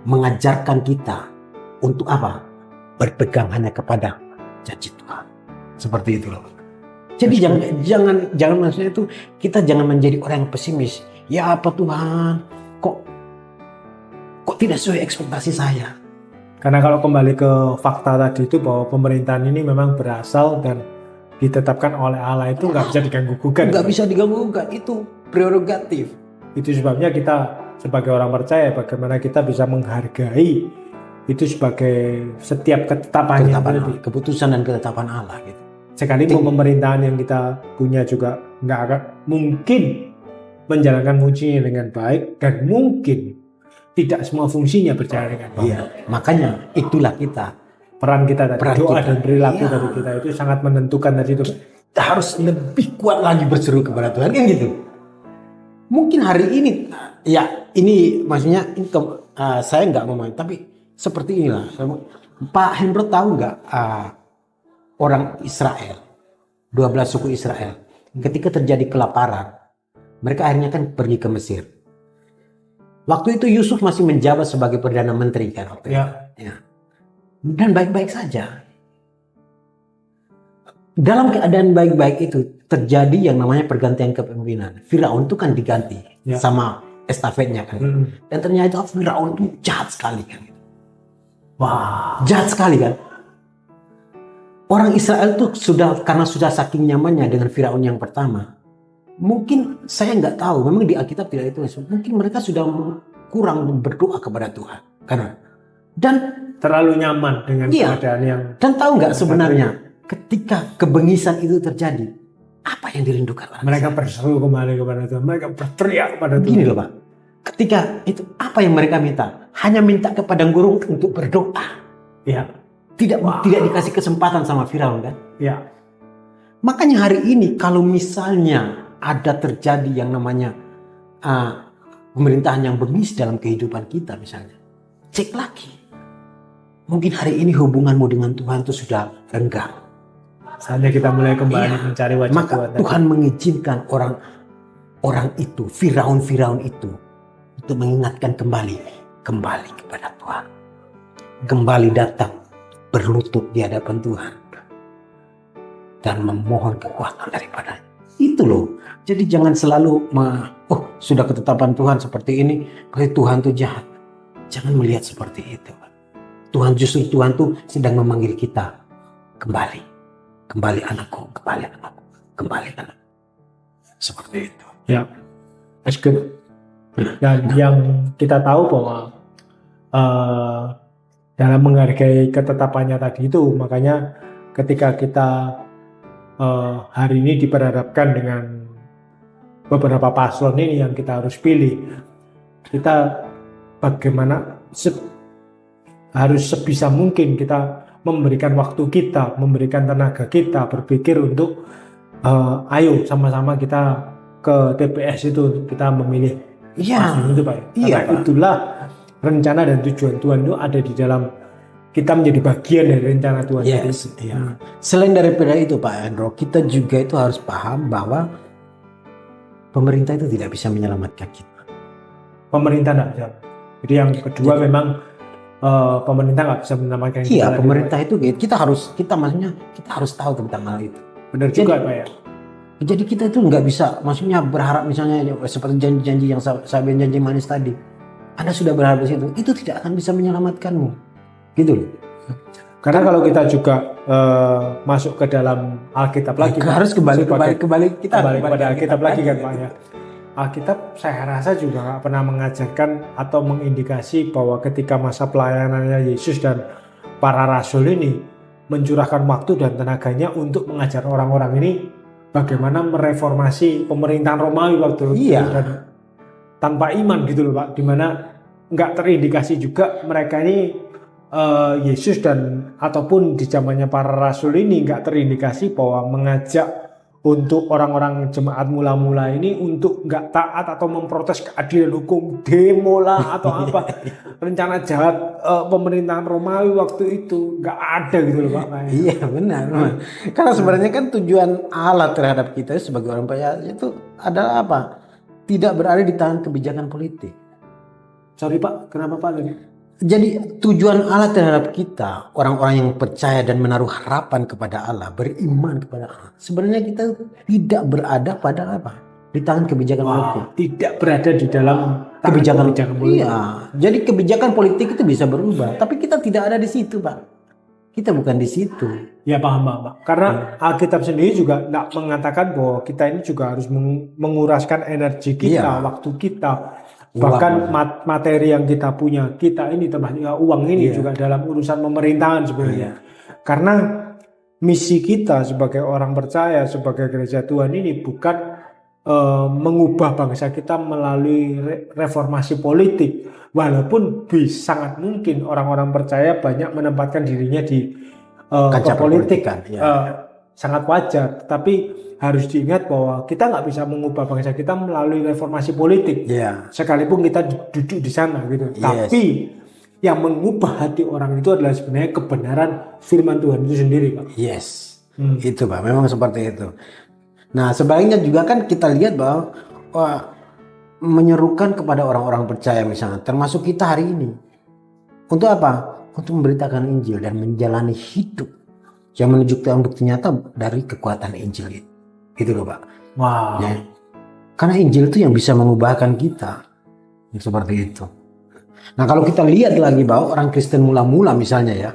Mengajarkan kita untuk apa? Berpegang hanya kepada janji Tuhan. Seperti itu loh. Jadi jangan maksudnya itu kita jangan menjadi orang yang pesimis Ya apa Tuhan, kok tidak sesuai ekspektasi saya? Karena kalau kembali ke fakta tadi itu bahwa pemerintahan ini memang berasal dan ditetapkan oleh Allah itu nggak bisa diganggu-gugat. Nggak bisa diganggu-gugat, itu prerogatif. Itu sebabnya kita sebagai orang percaya bagaimana kita bisa menghargai itu sebagai setiap ketetapannya, keputusan dan ketetapan Allah gitu. Sekalipun pemerintahan yang kita punya juga nggak akan mungkin menjalankan fungsinya dengan baik dan mungkin tidak semua fungsinya berjalan dengan baik. Iya, makanya itulah kita. Peran kita tadi, doa dan perilaku dari kita itu sangat menentukan tadi itu. Kita harus lebih kuat lagi berseru kepada Tuhan kan gitu. Mungkin hari ini, ya ini maksudnya saya nggak ngomong, tapi seperti inilah. Pak Hendro tahu nggak orang Israel, 12 suku Israel, ketika terjadi kelaparan, mereka akhirnya kan pergi ke Mesir. Waktu itu Yusuf masih menjabat sebagai Perdana Menteri kan waktu itu. Ya. Dan baik-baik saja. Dalam keadaan baik-baik itu terjadi yang namanya pergantian kepemimpinan. Firaun itu kan diganti sama estafetnya kan. Dan ternyata Firaun itu jahat sekali kan. Wah, jahat sekali kan. Orang Israel itu karena sudah saking nyamannya dengan Firaun yang pertama. Mungkin saya nggak tahu, memang di Alkitab tidak itu. Mungkin mereka sudah kurang berdoa kepada Tuhan. Dan terlalu nyaman dengan keadaan yang. Dan tahu nggak sebenarnya ketika kebengisan itu terjadi, apa yang dirindukan orang mereka berseru kembali kepada Tuhan, mereka berteriak kepada Tuhan. Gini loh Pak, ketika itu apa yang mereka minta? Hanya minta ke padang gurun untuk berdoa. Ya. Tidak dikasih kesempatan sama Firaun kan? Ya. Makanya hari ini kalau misalnya ada terjadi yang namanya pemerintahan yang bengis dalam kehidupan kita misalnya, cek lagi. Mungkin hari ini hubunganmu dengan Tuhan itu sudah renggang. Saatnya kita mulai kembali mencari wajah maka Tuhan. Tuhan mengizinkan orang itu, Firaun itu untuk mengingatkan kembali kepada Tuhan. Kembali datang berlutut di hadapan Tuhan dan memohon kekuatan daripadanya. Itu loh. Jadi jangan selalu sudah ketetapan Tuhan seperti ini, berarti Tuhan itu jahat. Jangan melihat seperti itu. Tuhan tuh sedang memanggil kita kembali anakku, kembali anakku. Seperti itu. Ya, that's good. Dan yang kita tahu bahwa dalam menghargai ketetapannya tadi itu, makanya ketika kita hari ini diperhadapkan dengan beberapa paslon ini yang kita harus pilih, kita bagaimana harus sebisa mungkin kita memberikan waktu kita, memberikan tenaga kita, berpikir untuk ayo sama-sama kita ke TPS itu, kita memilih paslon itu Pak. Karena itulah rencana dan tujuan Tuhan itu ada di dalam kita menjadi bagian dari rencana Tuhan. Selain daripada itu Pak Hendro, kita juga itu harus paham bahwa pemerintah itu tidak bisa menyelamatkan kita. Pemerintah tidak bisa. Jadi yang kedua memang pemerintah nggak bisa menyelamatkan kita. Iya, pemerintah itu kita harus tahu tentang hal itu. Benar juga Pak ya. Jadi kita itu nggak bisa, maksudnya berharap misalnya seperti janji-janji yang saya janji manis tadi. Anda sudah berharap di situ, itu tidak akan bisa menyelamatkanmu, gitu loh. Karena kalau kita juga masuk ke dalam Alkitab lagi, harus kembali pada Alkitab lagi kan Pak ya. Alkitab saya rasa juga nggak pernah mengajarkan atau mengindikasi bahwa ketika masa pelayanannya Yesus dan para rasul ini mencurahkan waktu dan tenaganya untuk mengajar orang-orang ini bagaimana mereformasi pemerintahan Romawi waktu itu dan tanpa iman gitu loh Pak, dimana nggak terindikasi juga mereka ini Yesus dan ataupun di zamannya para rasul ini nggak terindikasi bahwa mengajak untuk orang-orang jemaat mula-mula ini untuk nggak taat atau memprotes keadilan hukum, demo lah atau apa rencana jahat pemerintahan Romawi waktu itu nggak ada gitu loh Pak. Iya benar. Karena sebenarnya kan tujuan Allah terhadap kita sebagai orang percaya itu adalah apa? Tidak berada di tangan kebijakan politik. Sorry Pak, kenapa Pak tadi? Jadi tujuan Allah terhadap kita, orang-orang yang percaya dan menaruh harapan kepada Allah, beriman kepada Allah. Sebenarnya kita tidak berada pada apa? di tangan kebijakan politik. Tidak berada di dalam Kebijakan politik. Iya. Jadi kebijakan politik itu bisa berubah, tapi kita tidak ada di situ, Pak. Kita bukan di situ. Ya paham. Karena Alkitab sendiri juga tidak mengatakan bahwa kita ini juga harus menguraskan energi kita, waktu kita, bahkan materi yang kita punya. Kita ini termasuk uang ini juga dalam urusan pemerintahan sebenarnya. Karena misi kita sebagai orang percaya, sebagai gereja Tuhan ini bukan mengubah bangsa kita melalui reformasi politik, walaupun sangat mungkin orang-orang percaya banyak menempatkan dirinya di politik, sangat wajar. Tapi harus diingat bahwa kita nggak bisa mengubah bangsa kita melalui reformasi politik, sekalipun kita duduk di sana gitu. Tapi yang mengubah hati orang itu adalah sebenarnya kebenaran firman Tuhan itu sendiri, Pak. Itu, Pak. Memang seperti itu. Nah, sebaliknya juga kan kita lihat bahwa menyerukan kepada orang-orang percaya misalnya, termasuk kita hari ini. Untuk apa? Untuk memberitakan Injil dan menjalani hidup yang menunjukkan bukti nyata dari kekuatan Injil itu. Gitu loh, Pak. Ya. Karena Injil itu yang bisa mengubahkan kita. Seperti itu. Nah, kalau kita lihat lagi bahwa orang Kristen mula-mula misalnya ya,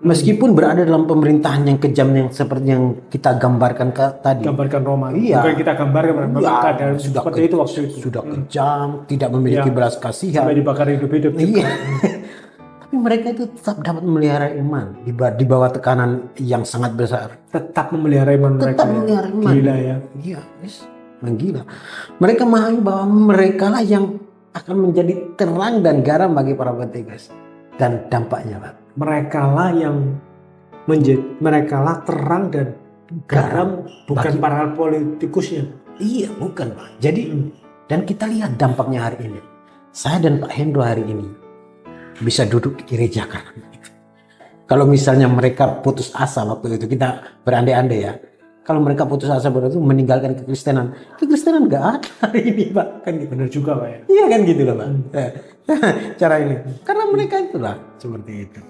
meskipun berada dalam pemerintahan yang kejam yang seperti yang kita gambarkan tadi. Gambarkan Roma. Bukan kita gambarkan, keadaan seperti itu waktu itu. Sudah kejam, tidak memiliki belas kasihan. Sampai dibakar hidup-hidup. Tapi mereka itu tetap dapat memelihara iman di bawah tekanan yang sangat besar. Tetap memelihara iman mereka. Memelihara iman. Gila ya. Iya, menggila. Mereka memahami bahwa mereka lah yang akan menjadi terang dan garam bagi para petugas. Dan dampaknya, Pak. Merekalah terang dan garam, bukan para politikusnya. Iya, bukan, Pak. Jadi dan kita lihat dampaknya hari ini. Saya dan Pak Hendro hari ini bisa duduk di gereja karena itu. Kalau misalnya mereka putus asa waktu itu, kita berandai-andai ya. Kalau mereka putus asa waktu itu meninggalkan kekristenan nggak ada hari ini, Pak. Kan gitu. Benar juga, Pak ya. Iya kan gitu loh, Pak. Cara ini. Karena mereka itulah seperti itu.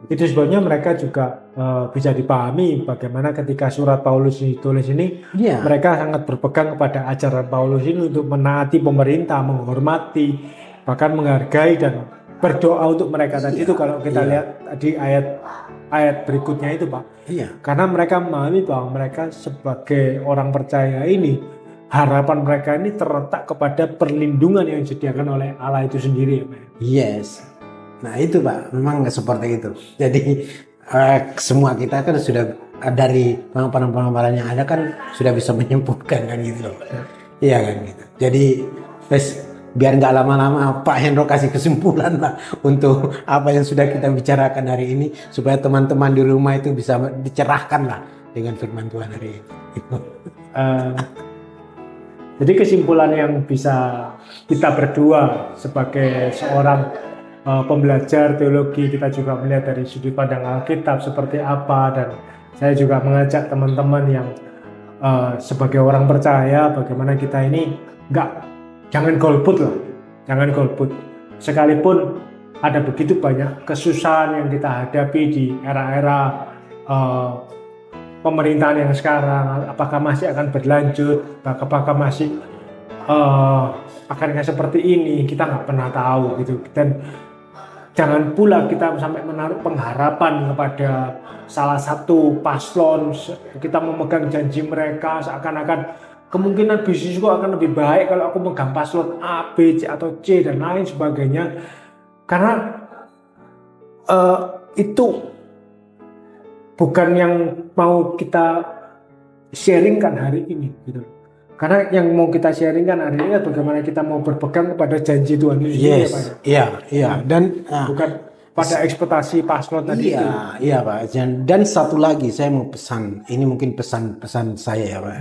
Itu sebabnya mereka juga bisa dipahami bagaimana ketika surat Paulus ditulis ini, mereka sangat berpegang kepada ajaran Paulus ini untuk menaati pemerintah, menghormati, bahkan menghargai dan berdoa untuk mereka tadi itu. Kalau kita lihat di ayat berikutnya itu, Pak. Karena mereka memahami bahwa mereka sebagai orang percaya ini, harapan mereka ini terletak kepada perlindungan yang disediakan oleh Allah itu sendiri, Pak. Nah itu, Pak, memang seperti itu. Jadi semua kita kan sudah dari pengamparan yang ada kan sudah bisa menyimpulkan kan gitu loh. Iya kan gitu. Jadi biar nggak lama-lama Pak Hendro kasih kesimpulan lah untuk apa yang sudah kita bicarakan hari ini, supaya teman-teman di rumah itu bisa dicerahkan lah dengan firman Tuhan hari ini. Jadi kesimpulan yang bisa kita berdua sebagai seorang pembelajar teologi, kita juga melihat dari sudut pandang Alkitab seperti apa, dan saya juga mengajak teman-teman yang sebagai orang percaya bagaimana kita ini jangan golput lah, jangan golput. Sekalipun ada begitu banyak kesusahan yang kita hadapi di era-era pemerintahan yang sekarang, apakah masih akan berlanjut, apakah masih akan seperti ini, kita nggak pernah tahu gitu. Dan jangan pula kita sampai menaruh pengharapan kepada salah satu paslon, kita memegang janji mereka seakan-akan kemungkinan bisnisku akan lebih baik kalau aku megang paslon A, B, C atau C dan lain sebagainya. Karena itu bukan yang mau kita sharingkan hari ini gitu. Karena yang mau kita sharingkan hari ini bagaimana kita mau berpegang kepada janji Tuhan itu sendiri, Pak. Iya. Dan bukan pada ekspektasi paslon tadi itu. Iya, Pak. Dan satu lagi saya mau pesan, ini mungkin pesan saya ya, Pak.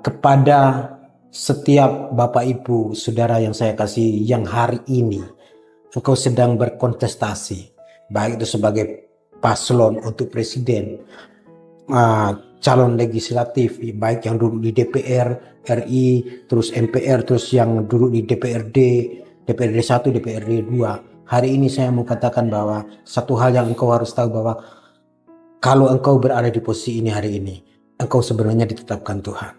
Kepada setiap Bapak Ibu Saudara yang saya kasih, yang hari ini engkau sedang berkontestasi, baik itu sebagai paslon untuk presiden, calon legislatif, baik yang duduk di DPR RI, terus MPR, terus yang duduk di DPRD 1, DPRD 2. Hari ini saya mau katakan bahwa satu hal yang engkau harus tahu, bahwa kalau engkau berada di posisi ini hari ini, engkau sebenarnya ditetapkan Tuhan.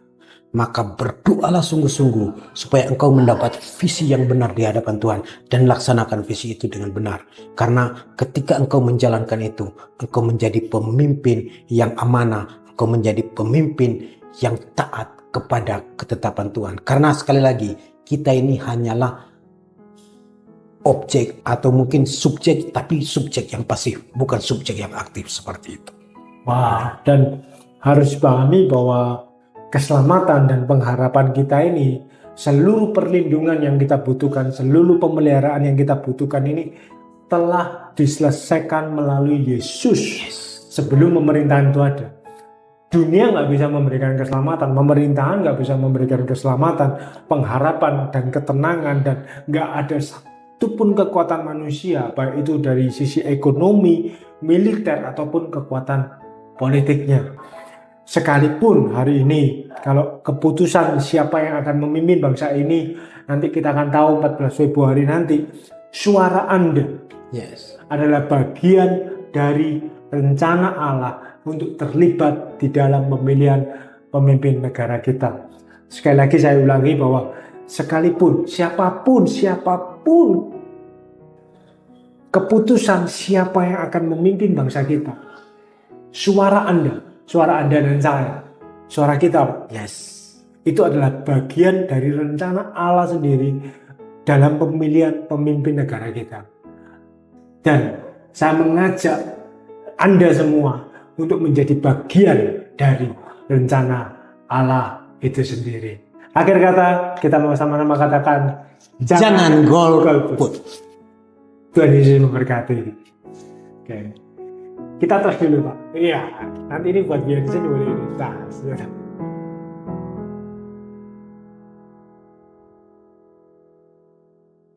maka berdoalah sungguh-sungguh supaya engkau mendapat visi yang benar di hadapan Tuhan dan laksanakan visi itu dengan benar. Karena ketika engkau menjalankan itu, engkau menjadi pemimpin yang amanah, engkau menjadi pemimpin yang taat kepada ketetapan Tuhan. Karena sekali lagi, kita ini hanyalah objek atau mungkin subjek, tapi subjek yang pasif, bukan subjek yang aktif seperti itu. Wah, dan harus pahami bahwa keselamatan dan pengharapan kita ini, seluruh perlindungan yang kita butuhkan, seluruh pemeliharaan yang kita butuhkan ini telah diselesaikan melalui Yesus sebelum pemerintahan itu ada. Dunia nggak bisa memberikan keselamatan, pemerintahan nggak bisa memberikan keselamatan, pengharapan dan ketenangan, dan nggak ada satupun kekuatan manusia, baik itu dari sisi ekonomi, militer, ataupun kekuatan politiknya. Sekalipun hari ini, kalau keputusan siapa yang akan memimpin bangsa ini, nanti kita akan tahu 14 Februari nanti, suara Anda adalah bagian dari rencana Allah untuk terlibat di dalam pemilihan pemimpin negara kita. Sekali lagi saya ulangi bahwa sekalipun siapapun keputusan siapa yang akan memimpin bangsa kita, suara Anda dan saya, suara kita, itu adalah bagian dari rencana Allah sendiri dalam pemilihan pemimpin negara kita. Dan saya mengajak Anda semua untuk menjadi bagian dari rencana Allah itu sendiri. Akhir kata, kita mau sama-sama katakan, jangan golput. Tuhan Yesus memberkati. Oke. Kita tos dulu, Pak. Iya, nanti ini buat biar di sini boleh ini. Nah, sudah.